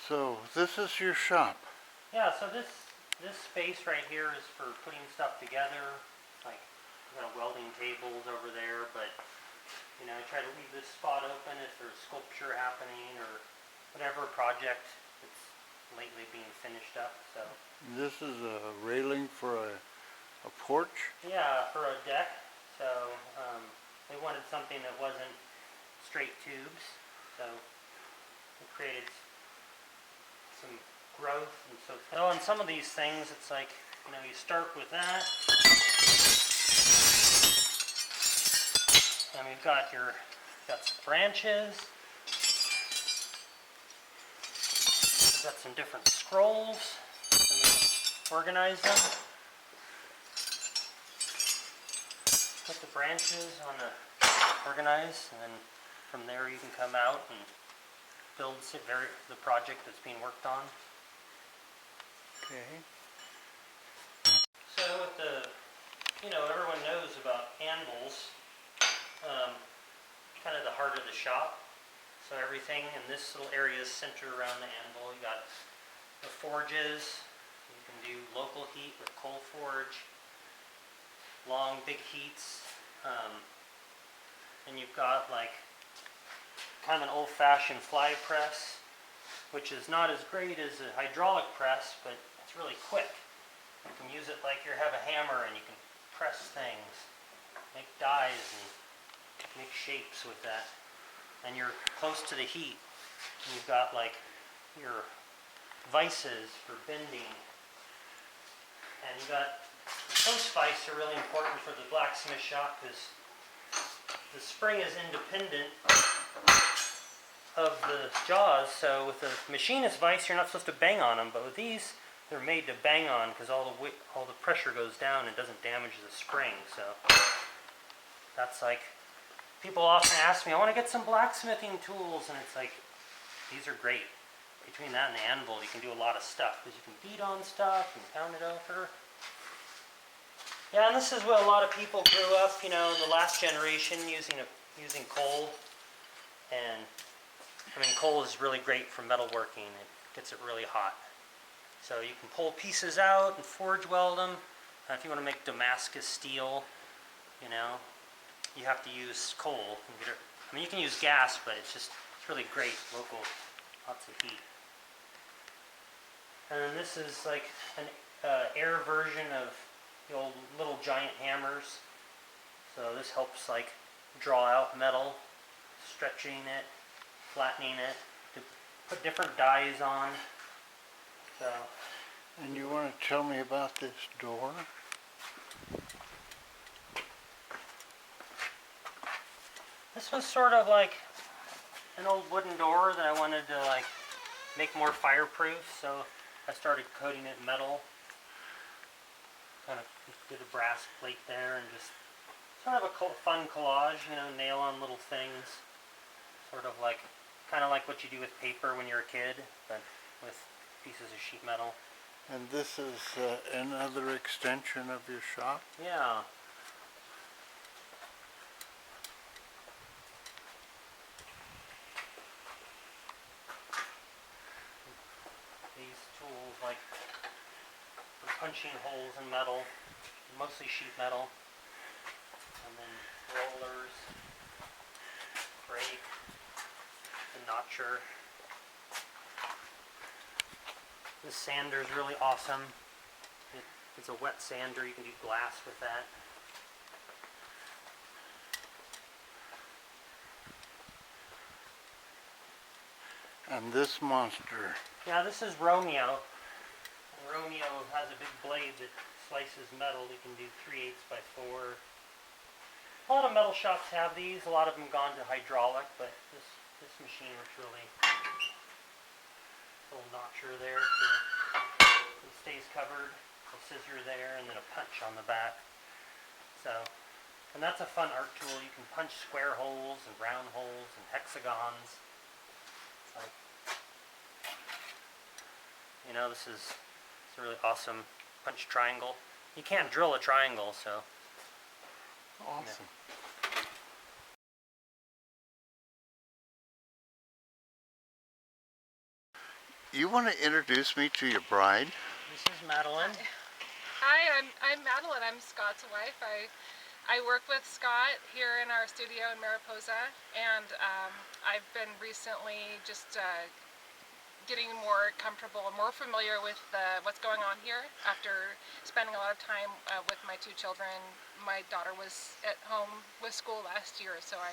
So this is your shop. Yeah, so this space right here is for putting stuff together. Like, you know, welding tables over there, but you know, I try to leave this spot open if there's sculpture happening or whatever project that's lately being finished up. So This is a railing for a porch. yeah, for a deck. So they wanted something that wasn't straight tubes. So we created some growth, and so on some of these things it's like, you know, you start with that, and we've got some branches, we've got some different scrolls, and we organize them, put the branches on the organize, and then from there you can come out and build the project that's being worked on. Okay. So with the, you know, everyone knows about anvils, kind of the heart of the shop. So everything in this little area is centered around the anvil. You got the forges. You can do local heat with coal forge, long big heats, and you've got like kind of an old-fashioned fly press, which is not as great as a hydraulic press, but it's really quick. You can use it like you have a hammer and you can press things, make dies and make shapes with that. And you're close to the heat. And you've got like your vices for bending. And you got post vice are really important for the blacksmith shop because the spring is independent of the jaws, so with the machinist vise you're not supposed to bang on them, but with these they're made to bang on because all the pressure goes down and doesn't damage the spring. So that's like, people often ask me, I want to get some blacksmithing tools, and it's like, these are great. Between that and the anvil you can do a lot of stuff because you can beat on stuff and pound it over. Yeah, and this is where a lot of people grew up, you know, in the last generation using coal. And I mean, coal is really great for metalworking. It gets it really hot. So you can pull pieces out and forge weld them. If you want to make Damascus steel, you know, you have to use coal. I mean, you can use gas, but it's really great, local, lots of heat. And then this is like an air version of the old little giant hammers. So this helps like draw out metal, stretching it, flattening it, to put different dies on. So. And you want to tell me about this door? This was sort of like an old wooden door that I wanted to like make more fireproof, so I started coating it metal. Kind of did a brass plate there and just sort of a fun collage, you know, nail on little things. Sort of like, kind of like what you do with paper when you're a kid, but with pieces of sheet metal. And this is another extension of your shop? Yeah. These tools, like for punching holes in metal, mostly sheet metal, and then rollers, brake, the notcher. This sander is really awesome. It's a wet sander. You can do glass with that. And this monster? Yeah, this is Romeo. And Romeo has a big blade that slices metal. You can do 3/8 by 4. A lot of metal shops have these. A lot of them gone to hydraulic, but this machine was really little notcher there, so it stays covered, a scissor there, and then a punch on the back. So, and that's a fun art tool. You can punch square holes and round holes and hexagons. It's like, you know, it's a really awesome punch triangle. You can't drill a triangle, so. Awesome. you want to introduce me to your bride? This is Madelyn. Hi, I'm Madelyn. I'm Scott's wife. I work with Scott here in our studio in Mariposa, and I've been recently just getting more comfortable and more familiar with what's going on here after spending a lot of time with my two children. My daughter was at home with school last year, so I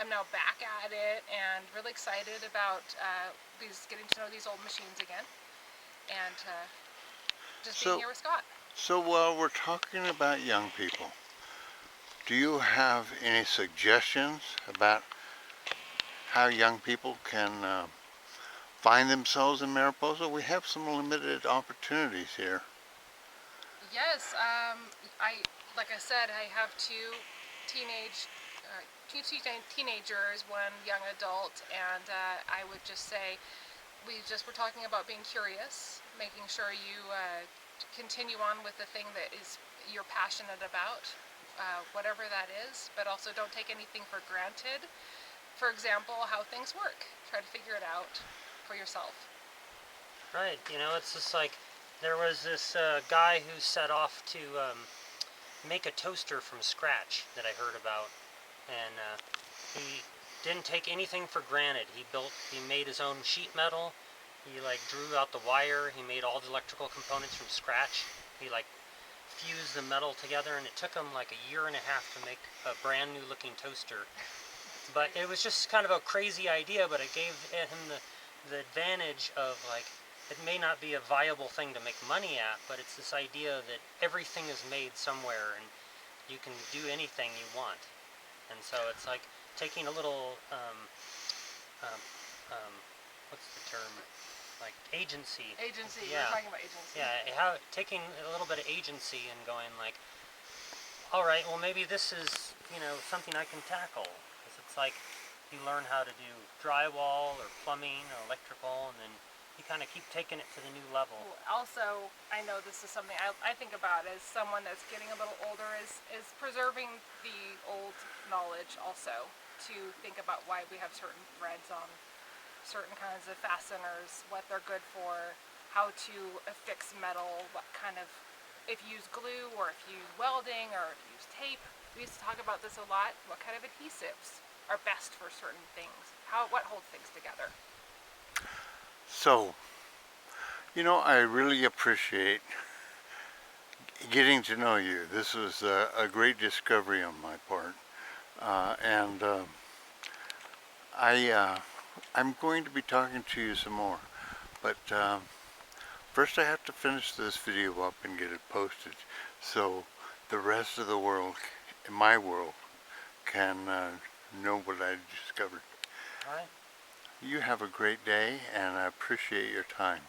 am now back at it and really excited about getting to know these old machines again, and just being here with Scott. So while we're talking about young people, do you have any suggestions about how young people can find themselves in Mariposa? We have some limited opportunities here. Yes, like I said, I have two teenagers, one young adult, and I would just say we're talking about being curious, making sure you continue on with the thing that you're passionate about, whatever that is, but also don't take anything for granted. For example, how things work. Try to figure it out for yourself. Right, it's just like there was this guy who set off to make a toaster from scratch that I heard about, and he didn't take anything for granted. He made his own sheet metal. He drew out the wire. He made all the electrical components from scratch. He fused the metal together, and it took him a year and a half to make a brand new looking toaster. But it was just kind of a crazy idea, but it gave him the advantage of it may not be a viable thing to make money at, but it's this idea that everything is made somewhere and you can do anything you want. And so it's like taking a little what's the term? Agency. Agency. Yeah. We're talking about agency. Yeah, taking a little bit of agency and going all right, well maybe this is, something I can tackle. Because it's you learn how to do drywall or plumbing or electrical, and then you kind of keep taking it to the new level. Also, I know this is something I think about as someone that's getting a little older, is preserving the old knowledge also, to think about why we have certain threads on certain kinds of fasteners, what they're good for, how to affix metal, what kind of, if you use glue or if you use welding or if you use tape. We used to talk about this a lot, what kind of adhesives are best for certain things, what holds things together. So, I really appreciate getting to know you. This was a great discovery on my part. And I'm going to be talking to you some more. But first I have to finish this video up and get it posted so the rest of the world, my world, can know what I discovered. All right. You have a great day, and I appreciate your time.